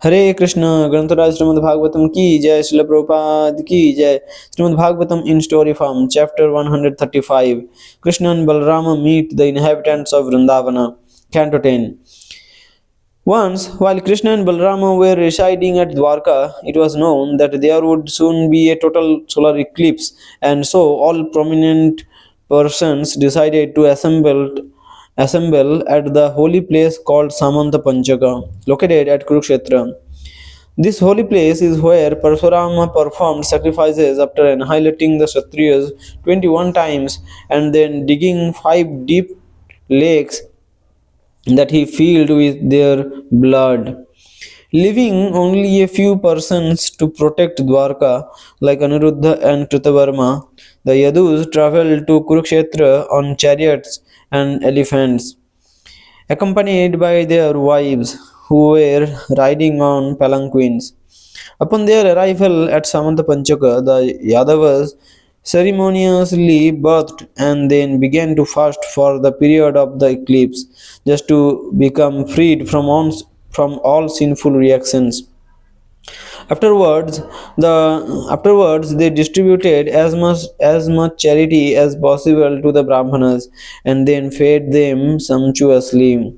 Hare Krishna, Grantaraj Śrīmad-Bhāgavatam ki jai, Srila Prabhupada ki jai. Śrīmad-Bhāgavatam in story form, chapter 135. Krishna and Balarāma meet the inhabitants of Vrindavana. Canto 10. Once, while Krishna and Balarāma were residing at Dwarka, it was known that there would soon be a total solar eclipse, and so all prominent persons decided to assemble at the holy place called Samanta Panchaka, located at Kurukshetra. This holy place is where Parshurama performed sacrifices after annihilating the Kshatriyas 21 times and then digging 5 deep lakes that he filled with their blood. Leaving only a few persons to protect Dwarka, like Anuruddha and Kritavarma, the Yadus traveled to Kurukshetra on chariots and elephants, accompanied by their wives, who were riding on palanquins. Upon their arrival at Samanta Panchaka, the Yadavas ceremoniously bathed and then began to fast for the period of the eclipse, just to become freed from all sinful reactions. Afterwards, they distributed as much charity as possible to the Brahmanas and then fed them sumptuously.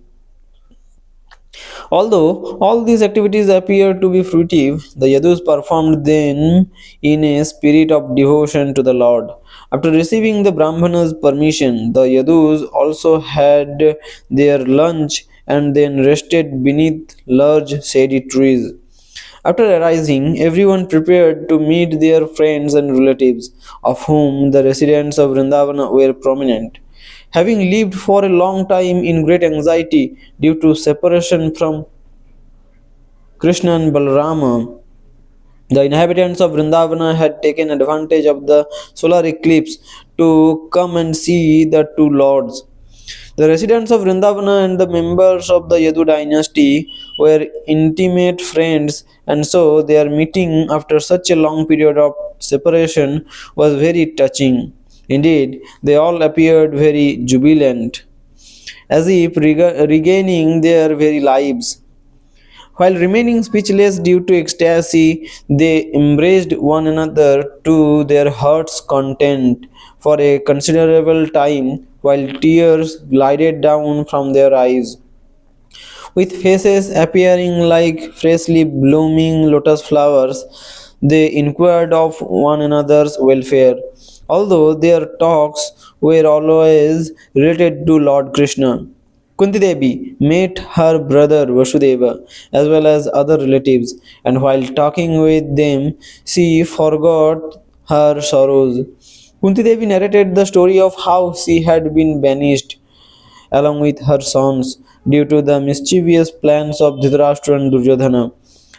Although all these activities appear to be fruitive, the Yadus performed them in a spirit of devotion to the Lord. After receiving the Brahmana's permission, the Yadus also had their lunch and then rested beneath large shady trees. After arising, everyone prepared to meet their friends and relatives, of whom the residents of Vrindavana were prominent. Having lived for a long time in great anxiety due to separation from Krishna and Balarama, the inhabitants of Vrindavana had taken advantage of the solar eclipse to come and see the two lords. The residents of Vrindavana and the members of the Yadu dynasty were intimate friends, and so their meeting after such a long period of separation was very touching. Indeed, they all appeared very jubilant, as if regaining their very lives. While remaining speechless due to ecstasy, they embraced one another to their heart's content for a considerable time, while tears glided down from their eyes. With faces appearing like freshly blooming lotus flowers, they inquired of one another's welfare, although their talks were always related to Lord Krishna. Kunti Devi met her brother Vasudeva as well as other relatives, and while talking with them, she forgot her sorrows. Kunti Devi narrated the story of how she had been banished along with her sons due to the mischievous plans of Dhritarashtra and Duryodhana,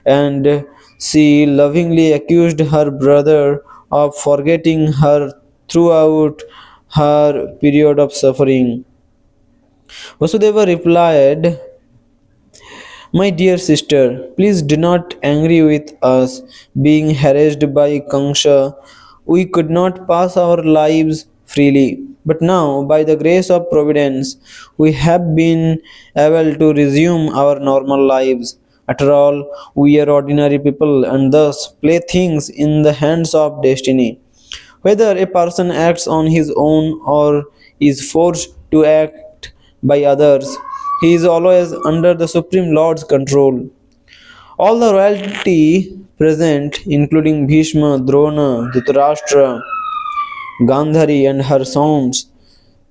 and she lovingly accused her brother of forgetting her throughout her period of suffering. Vasudeva replied, "My dear sister, please do not angry with us. Being harassed by Kangsha, we could not pass our lives freely. But now, by the grace of Providence, we have been able to resume our normal lives. After all, we are ordinary people and thus play things in the hands of destiny. Whether a person acts on his own or is forced to act by others, he is always under the Supreme Lord's control. All the royalty present, including Bhishma, Drona, Dhritarashtra, Gandhari and her sons,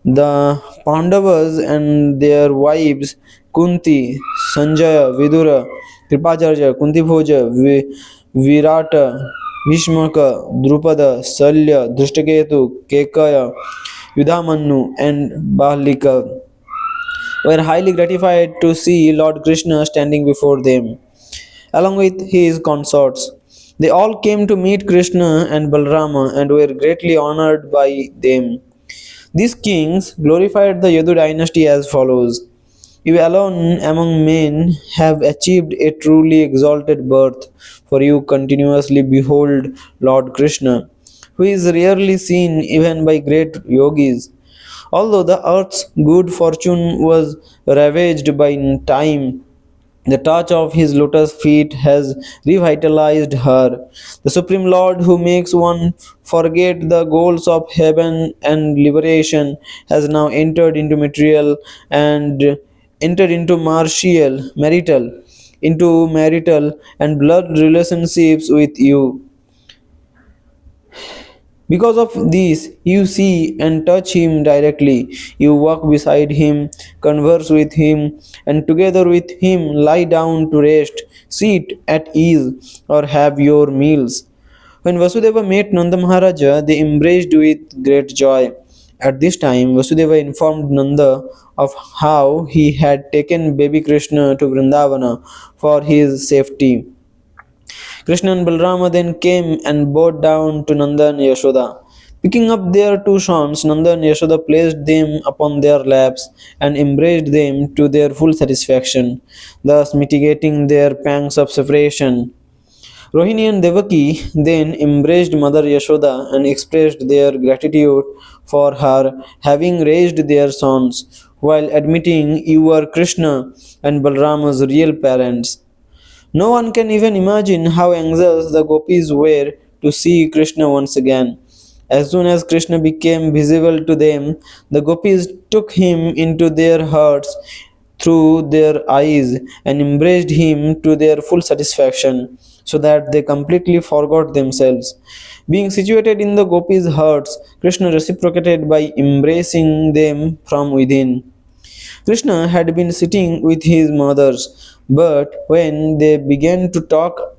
the Pandavas and their wives, Kunti, Sanjaya, Vidura, Kripacharya, Kuntibhoja, Virata, Bhishmaka, Drupada, Salya, Drishtaketu, Kekaya, Yudhamannu, and Bahlika were highly gratified to see Lord Krishna standing before them, along with his consorts. They all came to meet Krishna and Balarama and were greatly honored by them. These kings glorified the Yadu dynasty as follows: "You alone among men have achieved a truly exalted birth, for you continuously behold Lord Krishna, who is rarely seen even by great yogis. Although the earth's good fortune was ravaged by time, The touch of his lotus feet has revitalized her. The Supreme Lord, who makes one forget the goals of heaven and liberation, has now and entered into marital and blood relationships with you. Because of this, you see and touch him directly. You walk beside him, converse with him, and together with him lie down to rest, sit at ease, or have your meals. When Vasudeva met Nanda Maharaja, they embraced with great joy. At this time, Vasudeva informed Nanda of how he had taken baby Krishna to Vrindavana for his safety. Krishna and Balarāma then came and bowed down to Nanda and Yashoda. Picking up their two sons, Nanda and Yashoda placed them upon their laps and embraced them to their full satisfaction, thus mitigating their pangs of separation. Rohini and Devaki then embraced Mother Yashoda and expressed their gratitude for her having raised their sons, while admitting you were Krishna and Balarama's real parents. No one can even imagine how anxious the gopis were to see Krishna once again. As soon as Krishna became visible to them, the gopis took him into their hearts through their eyes and embraced him to their full satisfaction, so that they completely forgot themselves. Being situated in the gopis' hearts, Krishna reciprocated by embracing them from within. Krishna had been sitting with his mothers, but when they began to talk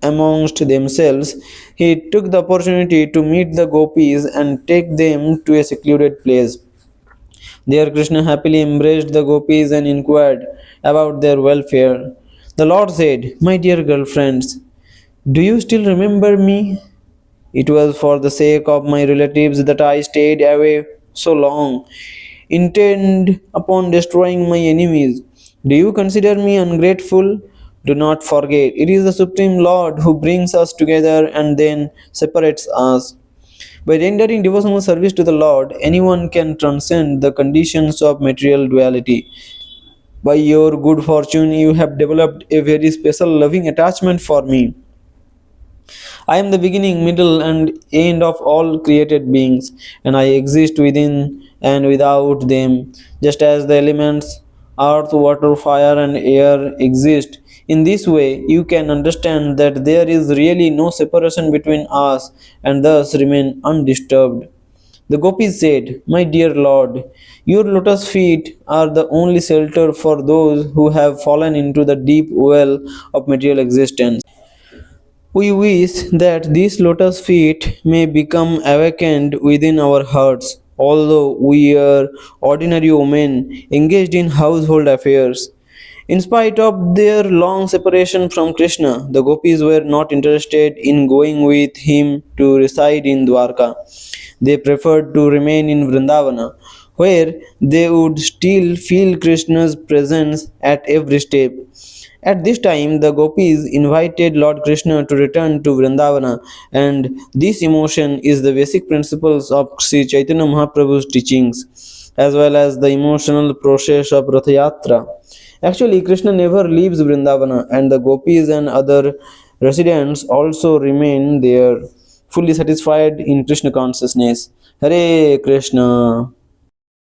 amongst themselves, he took the opportunity to meet the gopis and take them to a secluded place. There, Krishna happily embraced the gopis and inquired about their welfare. The Lord said, "My dear girlfriends, do you still remember me? It was for the sake of my relatives that I stayed away so long, intent upon destroying my enemies. Do you consider me ungrateful? Do not forget, it is the Supreme Lord who brings us together and then separates us. By rendering devotional service to the Lord, anyone can transcend the conditions of material duality. By your good fortune, you have developed a very special loving attachment for me. I am the beginning, middle, and end of all created beings, and I exist within and without them, just as the elements earth, water, fire, and air exist. In this way, you can understand that there is really no separation between us and thus remain undisturbed. The gopis said, "My dear Lord, your lotus feet are the only shelter for those who have fallen into the deep well of material existence. We wish that these lotus feet may become awakened within our hearts, although we are ordinary women engaged in household affairs." In spite of their long separation from Krishna, the gopis were not interested in going with him to reside in Dwarka. They preferred to remain in Vrindavana, where they would still feel Krishna's presence at every step. At this time, the gopis invited Lord Krishna to return to Vrindavana, and this emotion is the basic principles of Sri Chaitanya Mahaprabhu's teachings, as well as the emotional process of Ratha Yatra. Actually, Krishna never leaves Vrindavana, and the gopis and other residents also remain there, fully satisfied in Krishna consciousness. Hare Krishna.